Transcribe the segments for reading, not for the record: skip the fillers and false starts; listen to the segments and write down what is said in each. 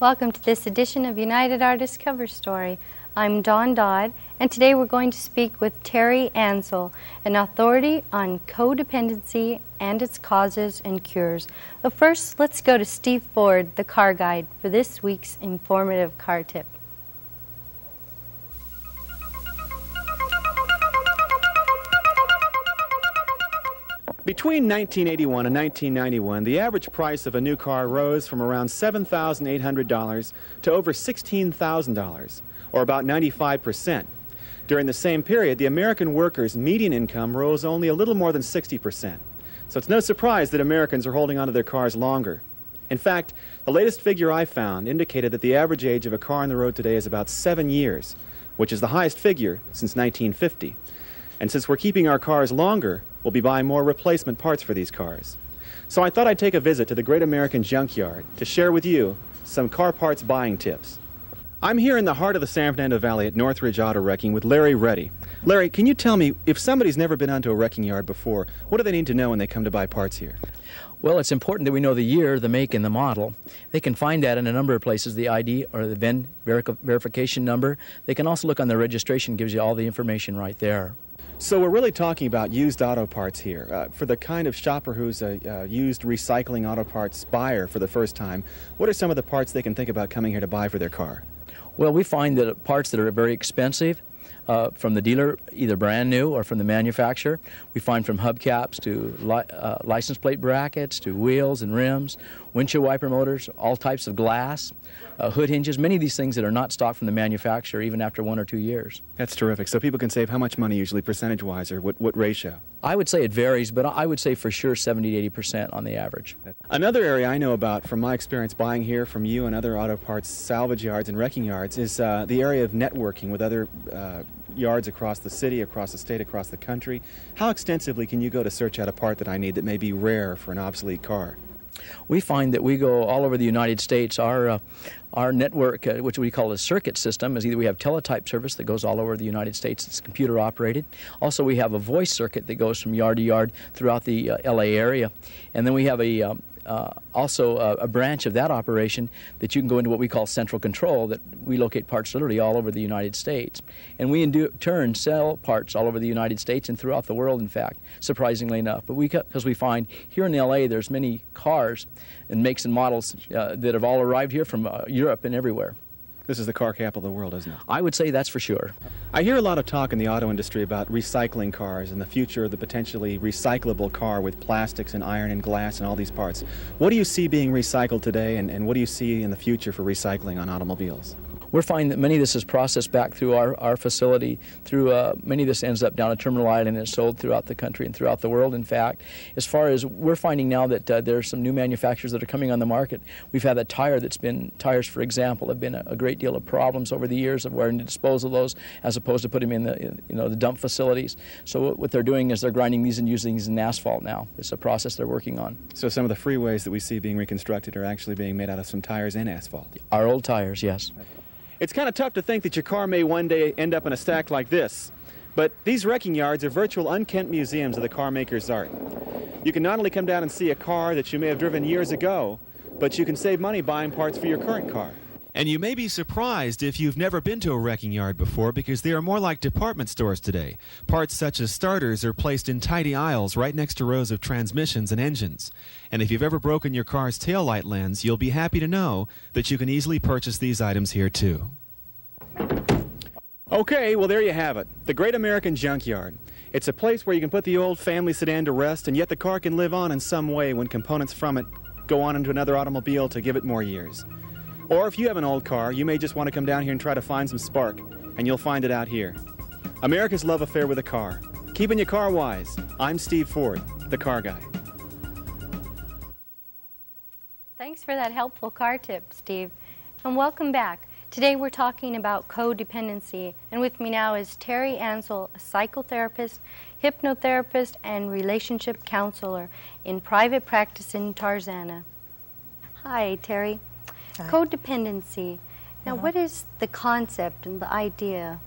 Welcome to this edition of United Artists Cover Story. I'm Dodd, and today we're going to speak with Terry Ansel, an authority on codependency and its causes and cures. But first, let's go to Steve Ford, the car guide, for this week's informative car tip. Between 1981 and 1991, the average price of a new car rose from around $7,800 to over $16,000, or about 95%. During the same period, the American worker's median income rose only a little more than 60%. So it's no surprise that Americans are holding onto their cars longer. In fact, the latest figure I found indicated that the average age of a car on the road today is about 7 years, which is the highest figure since 1950. And since we're keeping our cars longer, we'll be buying more replacement parts for these cars. So I thought I'd take a visit to the Great American Junkyard to share with you some car parts buying tips. I'm here in the heart of the San Fernando Valley at Northridge Auto Wrecking with Larry Reddy. Larry, can you tell me, if somebody's never been onto a wrecking yard before, what do they need to know when they come to buy parts here? Well, it's important that we know the year, the make, and the model. They can find that in a number of places, the ID or the VIN verification number. They can also look on the registration, gives you all the information right there. So we're really talking about used auto parts here. For the kind of shopper who's a used recycling auto parts buyer for the first time, what are some of the parts they can think about coming here to buy for their car? Well, we find that parts that are very expensive from the dealer, either brand new or from the manufacturer. We find from hubcaps to license plate brackets to wheels and rims, windshield wiper motors, all types of glass, hood hinges, many of these things that are not stocked from the manufacturer even after 1 or 2 years. That's terrific. So people can save how much money usually percentage-wise, or what ratio? I would say it varies, but I would say for sure 70 to 80% on the average. Another area I know about from my experience buying here from you and other auto parts salvage yards and wrecking yards is the area of networking with other yards across the city, across the state, across the country. How extensively can you go to search out a part that I need that may be rare for an obsolete car? We find that we go all over the United States. Our network, which we call a circuit system, is either we have teletype service that goes all over the United States. It's computer operated. Also, we have a voice circuit that goes from yard to yard throughout the LA area. And then we have also a branch of that operation that you can go into what we call central control, that we locate parts literally all over the United States. And we in turn sell parts all over the United States and throughout the world, in fact, surprisingly enough. But because we find here in LA there's many cars and makes and models that have all arrived here from Europe and everywhere. This is the car capital of the world, isn't it? I would say that's for sure. I hear a lot of talk in the auto industry about recycling cars and the future of the potentially recyclable car with plastics and iron and glass and all these parts. What do you see being recycled today, and what do you see in the future for recycling on automobiles? We're finding that many of this is processed back through our facility. Many of this ends up down at Terminal Island and is sold throughout the country and throughout the world, in fact. As far as we're finding now that there are some new manufacturers that are coming on the market. We've had that tires, for example, have been a great deal of problems over the years of where to dispose of those as opposed to putting them in the dump facilities. So what they're doing is they're grinding these and using these in asphalt now. It's a process they're working on. So some of the freeways that we see being reconstructed are actually being made out of some tires and asphalt? Our old tires, yes. It's kind of tough to think that your car may one day end up in a stack like this, but these wrecking yards are virtual unkempt museums of the car maker's art. You can not only come down and see a car that you may have driven years ago, but you can save money buying parts for your current car. And you may be surprised if you've never been to a wrecking yard before, because they are more like department stores today. Parts such as starters are placed in tidy aisles right next to rows of transmissions and engines. And if you've ever broken your car's taillight lens, you'll be happy to know that you can easily purchase these items here too. Okay, well there you have it. The Great American Junkyard. It's a place where you can put the old family sedan to rest, and yet the car can live on in some way when components from it go on into another automobile to give it more years. Or if you have an old car, you may just want to come down here and try to find some spark, and you'll find it out here. America's love affair with a car. Keeping your car wise. I'm Steve Ford, the car guy. Thanks for that helpful car tip, Steve. And welcome back. Today we're talking about codependency, and with me now is Terry Ansel, a psychotherapist, hypnotherapist, and relationship counselor in private practice in Tarzana. Hi, Terry. Hi. Codependency. Now, what is the concept and the idea?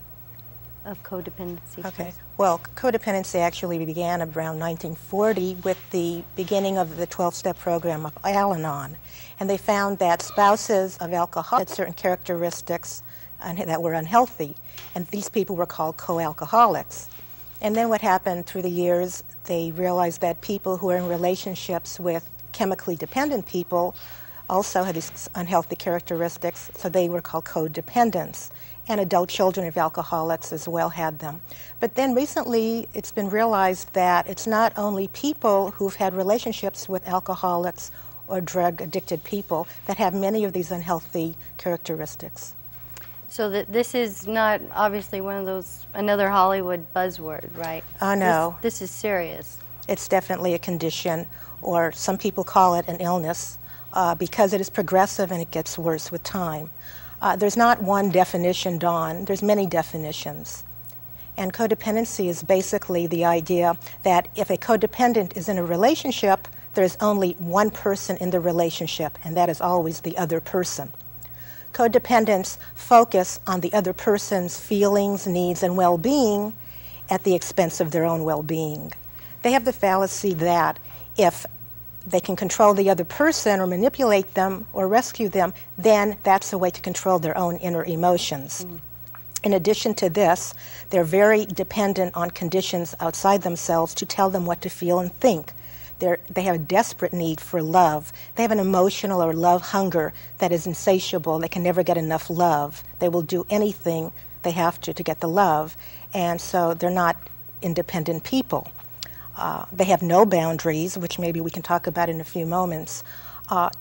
of codependency? Okay. Well, codependency actually began around 1940 with the beginning of the 12-step program of Al-Anon. And they found that spouses of alcoholics had certain characteristics that were unhealthy. And these people were called co-alcoholics. And then what happened through the years, they realized that people who are in relationships with chemically dependent people also had these unhealthy characteristics, so they were called codependents. And adult children of alcoholics as well had them. But then recently it's been realized that it's not only people who've had relationships with alcoholics or drug-addicted people that have many of these unhealthy characteristics. So that this is not obviously one of those, another Hollywood buzzword, right? Oh, no. This is serious. It's definitely a condition, or some people call it an illness, because it is progressive and it gets worse with time. There's not one definition, Dawn. There's many definitions. And codependency is basically the idea that if a codependent is in a relationship, there's only one person in the relationship, and that is always the other person. Codependents focus on the other person's feelings, needs, and well-being at the expense of their own well-being. They have the fallacy that if they can control the other person or manipulate them or rescue them, then that's a way to control their own inner emotions. In addition to this, they're very dependent on conditions outside themselves to tell them what to feel and think. They have a desperate need for love. They have an emotional or love hunger that is insatiable. They can never get enough love. They will do anything they have to get the love, and so they're not independent people. They have no boundaries, which maybe we can talk about in a few moments.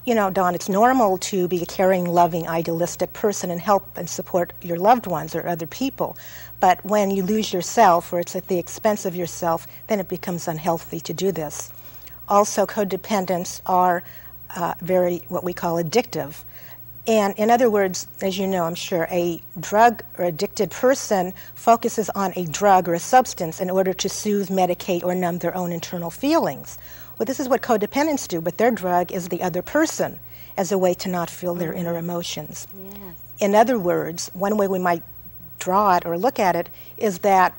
You know, Dawn, it's normal to be a caring, loving, idealistic person and help and support your loved ones or other people. But when you lose yourself, or it's at the expense of yourself, then it becomes unhealthy to do this. Also, codependents are very, what we call, addictive. And in other words, as you know, I'm sure, a drug or addicted person focuses on a drug or a substance in order to soothe, medicate, or numb their own internal feelings. Well, this is what codependents do, but their drug is the other person as a way to not feel their inner emotions. Yes. In other words, one way we might draw it or look at it is that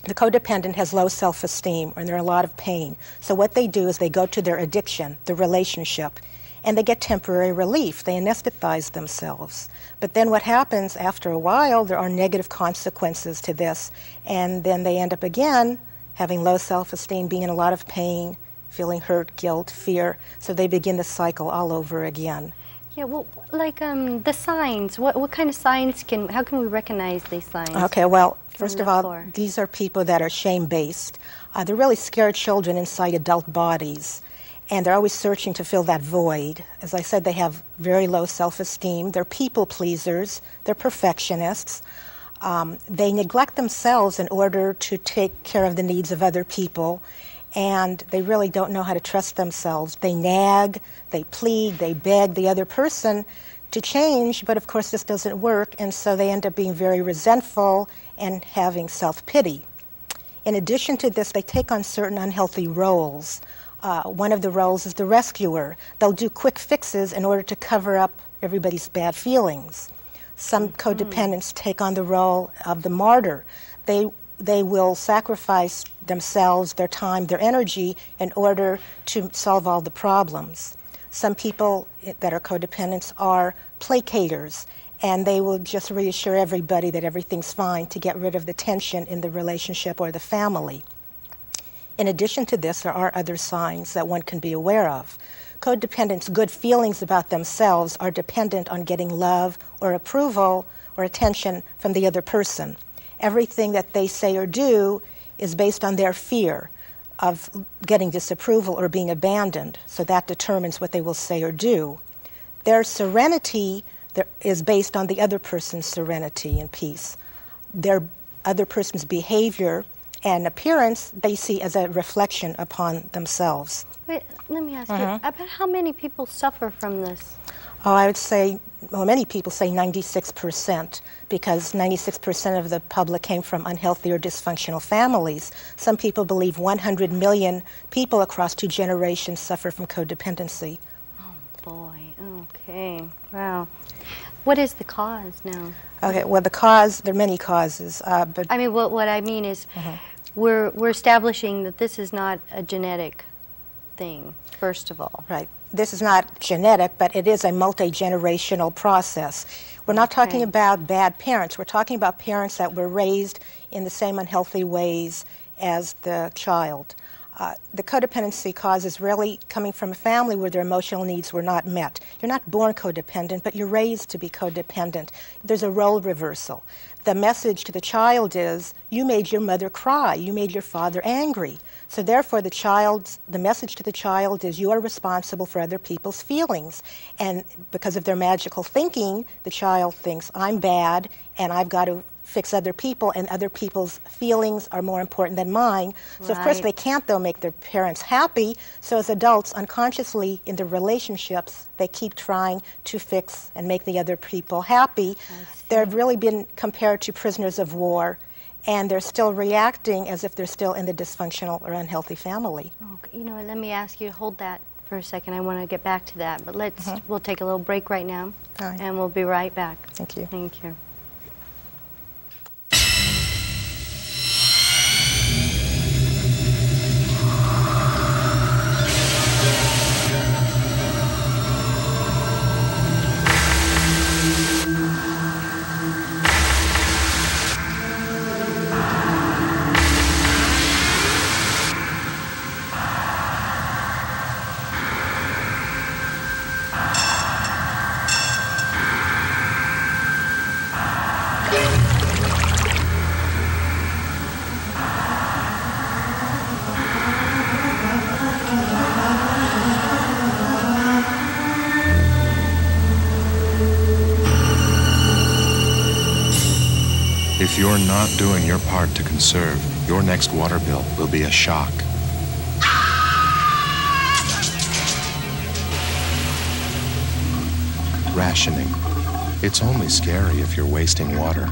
the codependent has low self-esteem and they're in a lot of pain. So what they do is they go to their addiction, the relationship, and they get temporary relief. They anesthetize themselves. But then what happens after a while, there are negative consequences to this, and then they end up again having low self-esteem, being in a lot of pain, feeling hurt, guilt, fear. So they begin the cycle all over again. Yeah, well, like the signs, what kind of signs how can we recognize these signs? Okay, well, first of all, floor? these are people that are shame-based. They're really scared children inside adult bodies, and they're always searching to fill that void. As I said, they have very low self-esteem. They're people pleasers. They're perfectionists. They neglect themselves in order to take care of the needs of other people, and they really don't know how to trust themselves. They nag, they plead, they beg the other person to change, but of course this doesn't work, and so they end up being very resentful and having self-pity. In addition to this, they take on certain unhealthy roles. One of the roles is the rescuer. They'll do quick fixes in order to cover up everybody's bad feelings. Some codependents take on the role of the martyr. They will sacrifice themselves, their time, their energy in order to solve all the problems. Some people that are codependents are placaters, and they will just reassure everybody that everything's fine to get rid of the tension in the relationship or the family. In addition to this, there are other signs that one can be aware of. Codependents' good feelings about themselves are dependent on getting love or approval or attention from the other person. Everything that they say or do is based on their fear of getting disapproval or being abandoned, so that determines what they will say or do. Their serenity is based on the other person's serenity and peace. Their other person's behavior and appearance they see as a reflection upon themselves. Wait, let me ask you, about how many people suffer from this? Oh, I would say, well, many people say 96%, because 96% of the public came from unhealthy or dysfunctional families. Some people believe 100 million people across 2 generations suffer from codependency. Oh boy, okay, wow. What is the cause now? Okay, well, the cause, there are many causes, but I mean, what I mean is we're establishing that this is not a genetic thing, first of all. right. This is not genetic, but it is a multi-generational process. We're not talking about bad parents. We're talking about parents that were raised in the same unhealthy ways as the child. The codependency cause is really coming from a family where their emotional needs were not met. You're not born codependent, but you're raised to be codependent. There's a role reversal. The message to the child is, you made your mother cry, you made your father angry. So therefore the message to the child is, you are responsible for other people's feelings. And because of their magical thinking, the child thinks, I'm bad and I've got to fix other people, and other people's feelings are more important than mine. So of course they can't, though, make their parents happy. So as adults, unconsciously in their relationships, they keep trying to fix and make the other people happy. They've really been compared to prisoners of war, and they're still reacting as if they're still in the dysfunctional or unhealthy family. Okay, you know what, let me ask you to hold that for a second. I want to get back to that, but we'll take a little break right now, and we'll be right back. Thank you. Thank you. If you're not doing your part to conserve, your next water bill will be a shock. Rationing. It's only scary if you're wasting water.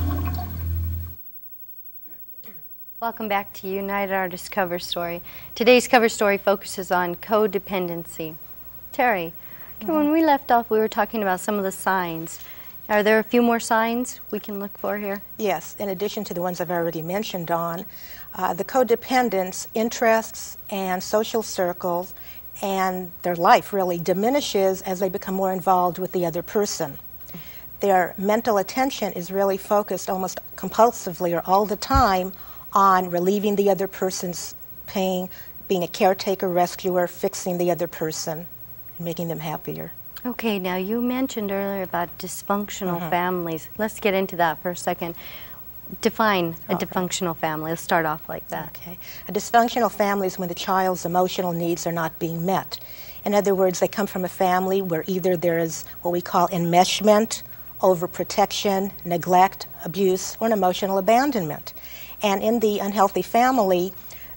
Welcome back to United Artists Cover Story. Today's cover story focuses on codependency. Terry, when we left off, we were talking about some of the signs. Are there a few more signs we can look for here? Yes, in addition to the ones I've already mentioned, Dawn, the codependent's interests and social circles and their life really diminishes as they become more involved with the other person. Their mental attention is really focused almost compulsively or all the time on relieving the other person's pain, being a caretaker, rescuer, fixing the other person, and making them happier. Okay, now you mentioned earlier about dysfunctional families. Let's get into that for a second. Define a dysfunctional family. Let's start off like that. Okay. A dysfunctional family is when the child's emotional needs are not being met. In other words, they come from a family where either there is what we call enmeshment, overprotection, neglect, abuse, or an emotional abandonment. And in the unhealthy family,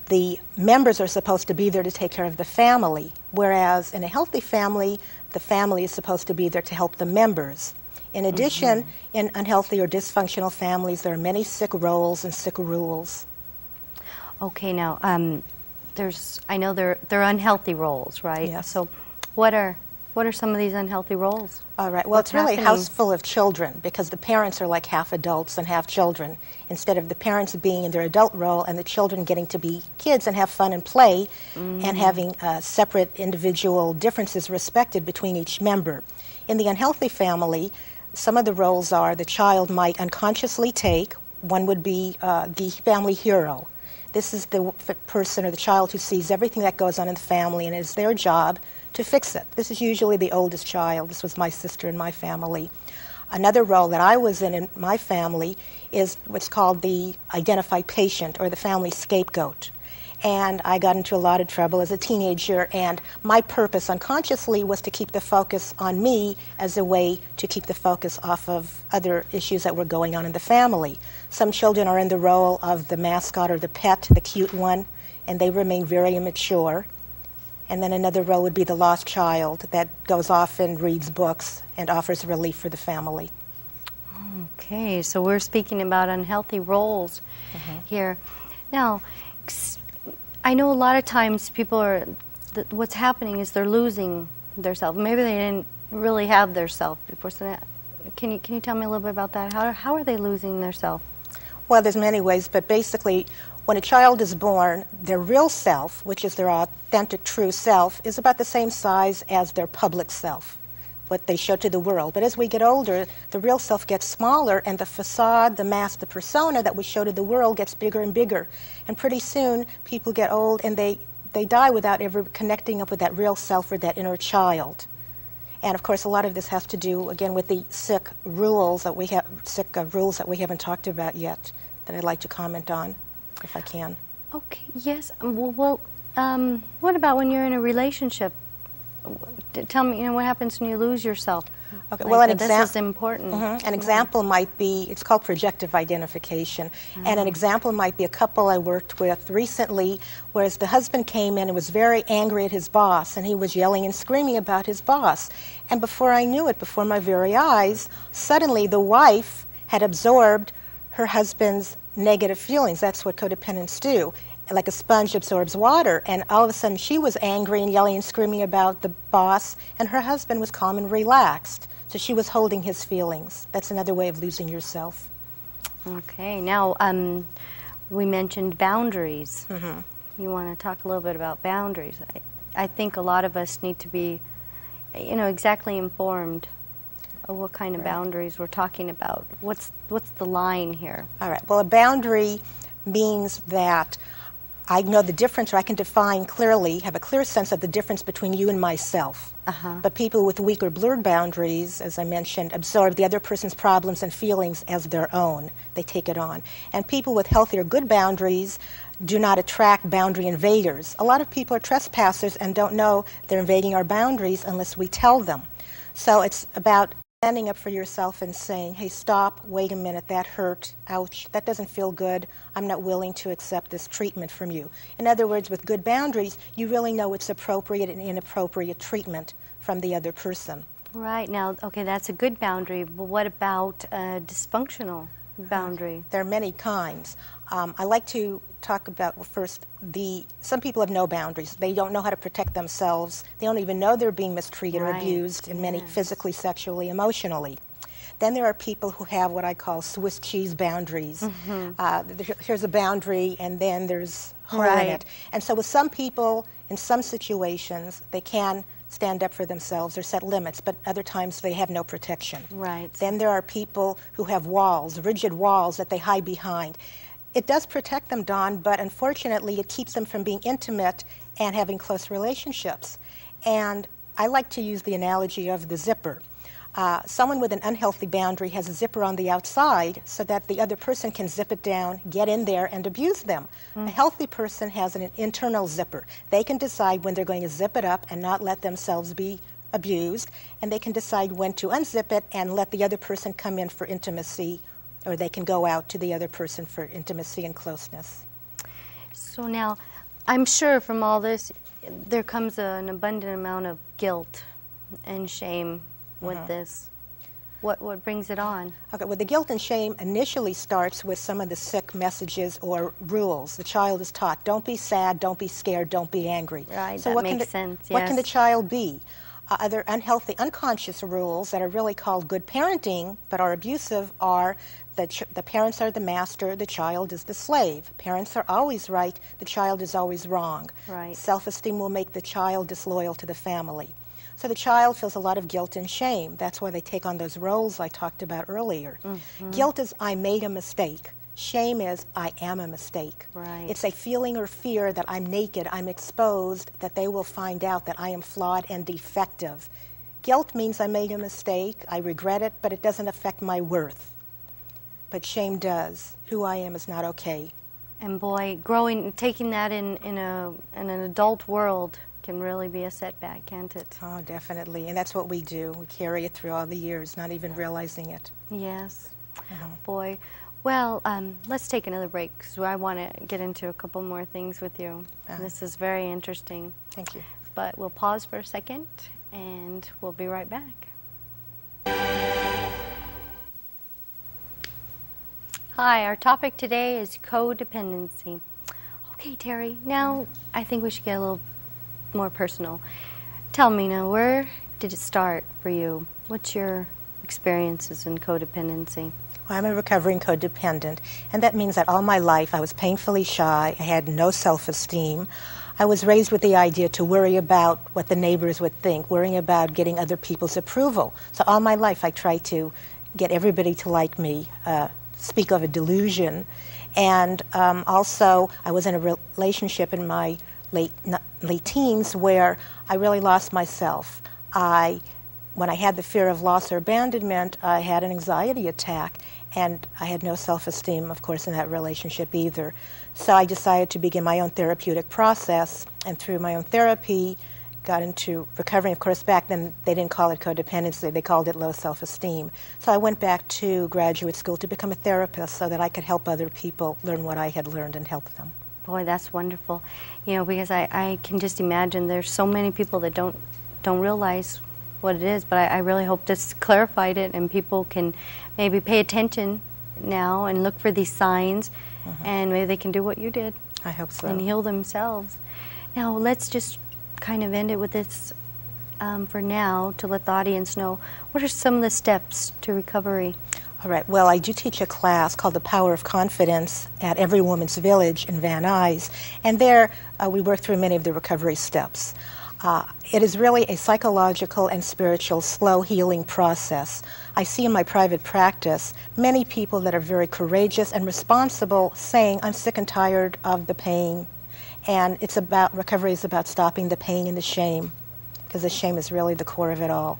the members are supposed to be there to take care of the family, whereas in a healthy family, the family is supposed to be there to help the members. In addition, in unhealthy or dysfunctional families, there are many sick roles and sick rules. Okay, now I know they're unhealthy roles, right? Yes. So, what are some of these unhealthy roles? All right. Well, it's really a house full of children because the parents are like half adults and half children. Instead of the parents being in their adult role and the children getting to be kids and have fun and play and having separate individual differences respected between each member. In the unhealthy family, some of the roles are the child might unconsciously take. One would be the family hero. This is the person or the child who sees everything that goes on in the family and it is their job to fix it. This is usually the oldest child. This was my sister in my family. Another role that I was in my family is what's called the identified patient or the family scapegoat. And I got into a lot of trouble as a teenager, and my purpose unconsciously was to keep the focus on me as a way to keep the focus off of other issues that were going on in the family. Some children are in the role of the mascot or the pet, the cute one, and they remain very immature. And then another role would be the lost child that goes off and reads books and offers relief for the family. Okay, so we're speaking about unhealthy roles here. Now, I know a lot of times people are, what's happening is they're losing their self. Maybe they didn't really have their self before, so Can you tell me a little bit about that? How are they losing their self? Well, there's many ways, but basically, when a child is born, their real self, which is their authentic, true self, is about the same size as their public self, what they show to the world. But as we get older, the real self gets smaller, and the facade, the mask, the persona that we show to the world gets bigger and bigger. And pretty soon, people get old, and they die without ever connecting up with that real self or that inner child. And of course, a lot of this has to do, again, with the sick rules that we haven't talked about yet, that I'd like to comment on, if I can. Okay. Yes. Well, what about when you're in a relationship? Tell me, what happens when you lose yourself? Okay. Like, Well, this is important. An example might be, it's called projective identification, and an example might be a couple I worked with recently, whereas the husband came in and was very angry at his boss, and he was yelling and screaming about his boss. And before I knew it, before my very eyes, suddenly the wife had absorbed her husband's negative feelings. That's what codependents do. Like a sponge absorbs water, and all of a sudden she was angry and yelling and screaming about the boss, and her husband was calm and relaxed. So she was holding his feelings. That's another way of losing yourself. Okay. Now, we mentioned boundaries. You want to talk a little bit about boundaries? I think a lot of us need to be, exactly informed of what kind of boundaries we're talking about. What's the line here? All right. Well, a boundary means that I know the difference, or I can define clearly, have a clear sense of the difference between you and myself. But people with weak or blurred boundaries, as I mentioned, absorb the other person's problems and feelings as their own. They take it on. And people with healthy or good boundaries do not attract boundary invaders. A lot of people are trespassers and don't know they're invading our boundaries unless we tell them. So it's about standing up for yourself and saying, hey, stop, wait a minute, that hurt, ouch, that doesn't feel good, I'm not willing to accept this treatment from you. In other words, with good boundaries, you really know it's appropriate and inappropriate treatment from the other person. Right. Now, okay, that's a good boundary, but what about a dysfunctional boundary? There are many kinds. I like to talk about, well, first, some people have no boundaries. They don't know how to protect themselves. They don't even know they're being mistreated or abused in many physically, sexually, emotionally. Then there are people who have what I call Swiss cheese boundaries. Here's a boundary, and then there's a hole in it. And so with some people, in some situations, they can stand up for themselves or set limits, but other times they have no protection. Right. Then there are people who have walls, rigid walls that they hide behind. It does protect them, Dawn, but unfortunately it keeps them from being intimate and having close relationships. And I like to use the analogy of the zipper. Someone with an unhealthy boundary has a zipper on the outside so that the other person can zip it down, get in there, and abuse them. A healthy person has an internal zipper. They can decide when they're going to zip it up and not let themselves be abused, and they can decide when to unzip it and let the other person come in for intimacy, or they can go out to the other person for intimacy and closeness. So now, I'm sure from all this, there comes an abundant amount of guilt and shame with this. What brings it on? Okay, well, the guilt and shame initially starts with some of the sick messages or rules. The child is taught, don't be sad, don't be scared, don't be angry. Right, so that makes sense, yes. What can the child be? Other unhealthy, unconscious rules that are really called good parenting but are abusive are that the parents are the master, the child is the slave. Parents are always right, the child is always wrong. Right. Self-esteem will make the child disloyal to the family. So the child feels a lot of guilt and shame. That's why they take on those roles I talked about earlier. Guilt is, I made a mistake. Shame is, I am a mistake. Right. It's a feeling or fear that I'm naked, I'm exposed, that they will find out that I am flawed and defective. Guilt means I made a mistake, I regret it, but it doesn't affect my worth. But shame does. Who I am is not okay. And boy, taking that in an adult world can really be a setback, can't it? Oh, definitely. And that's what we do. We carry it through all the years, not even realizing it. Yes. Boy. Well, let's take another break because I want to get into a couple more things with you. This is very interesting. Thank you. But we'll pause for a second and we'll be right back. Hi, our topic today is codependency. Okay, Terry, now I think we should get a little more personal. Tell me now, where did it start for you? What's your experiences in codependency? Well, I'm a recovering codependent, and that means that all my life I was painfully shy, I had no self-esteem. I was raised with the idea to worry about what the neighbors would think, worrying about getting other people's approval. So all my life I tried to get everybody to like me, speak of a delusion. And also I was in a relationship in my late teens where I really lost myself. When I had the fear of loss or abandonment, I had an anxiety attack, and I had no self-esteem, of course, in that relationship either. So I decided to begin my own therapeutic process, and through my own therapy, got into recovery. Of course, back then they didn't call it codependency, they called it low self-esteem. So I went back to graduate school to become a therapist so that I could help other people learn what I had learned and help them. Boy, that's wonderful. You know, because I can just imagine there's so many people that don't realize what it is, but I really hope this clarified it and people can maybe pay attention now and look for these signs, and maybe they can do what you did. I hope so. And heal themselves. Now, let's just kind of end it with this for now to let the audience know, what are some of the steps to recovery? All right. Well, I do teach a class called The Power of Confidence at Every Woman's Village in Van Nuys, and there we work through many of the recovery steps. It is really a psychological and spiritual slow healing process. I see in my private practice many people that are very courageous and responsible saying, I'm sick and tired of the pain. And it's about, recovery is about stopping the pain and the shame, because the shame is really the core of it all.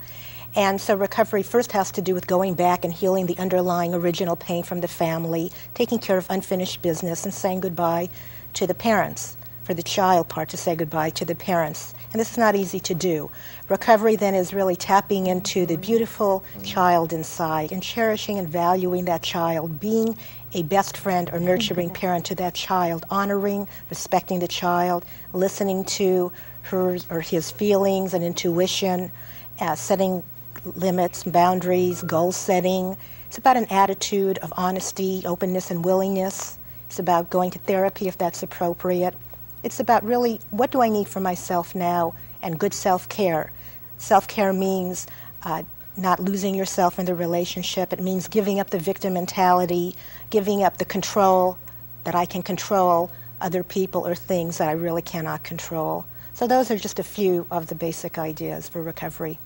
And so recovery first has to do with going back and healing the underlying original pain from the family, taking care of unfinished business, and saying goodbye to the parents, for the child part to say goodbye to the parents. And this is not easy to do. Recovery then is really tapping into the beautiful child inside and cherishing and valuing that child, being a best friend or nurturing parent to that child, honoring, respecting the child, listening to her or his feelings and intuition, setting limits, boundaries, goal setting. It's about an attitude of honesty, openness, and willingness. It's about going to therapy if that's appropriate. It's about really, what do I need for myself now, and good self-care. Self-care means not losing yourself in the relationship. It means giving up the victim mentality, giving up the control that I can control other people or things that I really cannot control. So those are just a few of the basic ideas for recovery.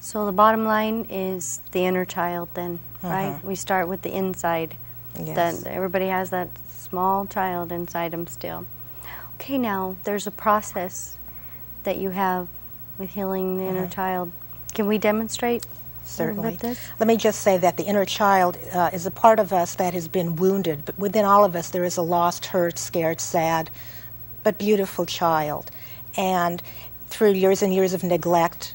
So the bottom line is the inner child then, right? We start with the inside. Yes. That everybody has that small child inside them still. Okay, now there's a process that you have with healing the inner child. Can we demonstrate Certainly. this? Let me just say that the inner child is a part of us that has been wounded, but within all of us there is a lost, hurt, scared, sad, but beautiful child. And through years and years of neglect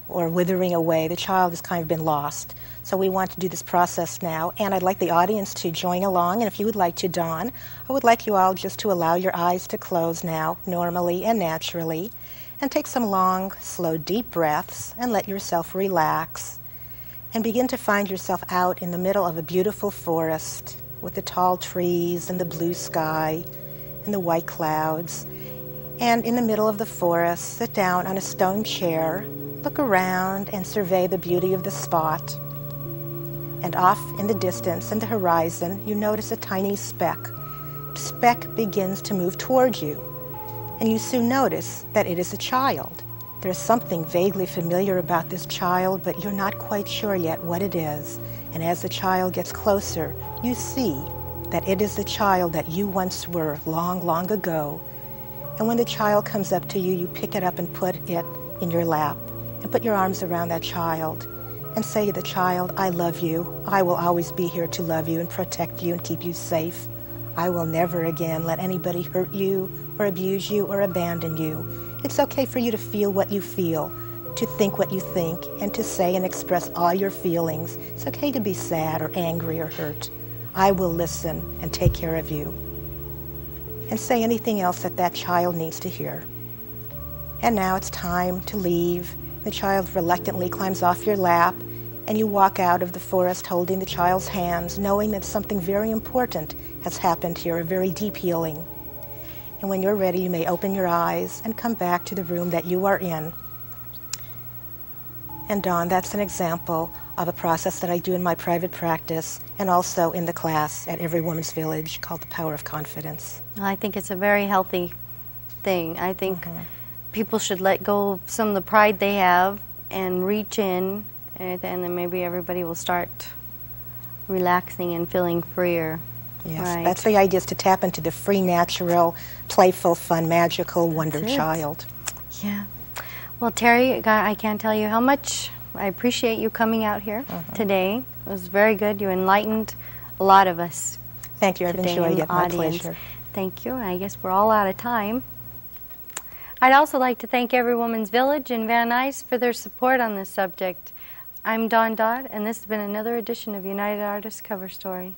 or withering away, the child has kind of been lost. So we want to do this process now, and I'd like the audience to join along, and if you would like to, Dawn, I would like you all just to allow your eyes to close now, normally and naturally, and take some long, slow, deep breaths, and let yourself relax, and begin to find yourself out in the middle of a beautiful forest with the tall trees and the blue sky and the white clouds. And in the middle of the forest, sit down on a stone chair, look around and survey the beauty of the spot. And off in the distance, in the horizon, you notice a tiny speck. The speck begins to move toward you, and you soon notice that it is a child. There's something vaguely familiar about this child, but you're not quite sure yet what it is. And as the child gets closer, you see that it is the child that you once were long, long ago. And when the child comes up to you, you pick it up and put it in your lap, and put your arms around that child, and say to the child, I love you. I will always be here to love you and protect you and keep you safe. I will never again let anybody hurt you or abuse you or abandon you. It's okay for you to feel what you feel, to think what you think, and to say and express all your feelings. It's okay to be sad or angry or hurt. I will listen and take care of you. And say anything else that that child needs to hear. And now it's time to leave. The child reluctantly climbs off your lap, and you walk out of the forest holding the child's hands, knowing that something very important has happened here, a very deep healing. And when you're ready, you may open your eyes and come back to the room that you are in. And Dawn, that's an example of a process that I do in my private practice and also in the class at Every Woman's Village called The Power of Confidence. I think it's a very healthy thing. I think people should let go of some of the pride they have and reach in, and then maybe everybody will start relaxing and feeling freer. Yes, Right. that's the idea, is to tap into the free, natural, playful, fun, magical wonder That's it. child. Yeah. Well, Terry, I can't tell you how much I appreciate you coming out here today. It was very good. You enlightened a lot of us. Thank you. I've today in enjoyed the it. My audience. pleasure. Thank you. I guess we're all out of time. I'd also like to thank Every Woman's Village in Van Nuys for their support on this subject. I'm Dawn Dodd, and this has been another edition of United Artists Cover Story.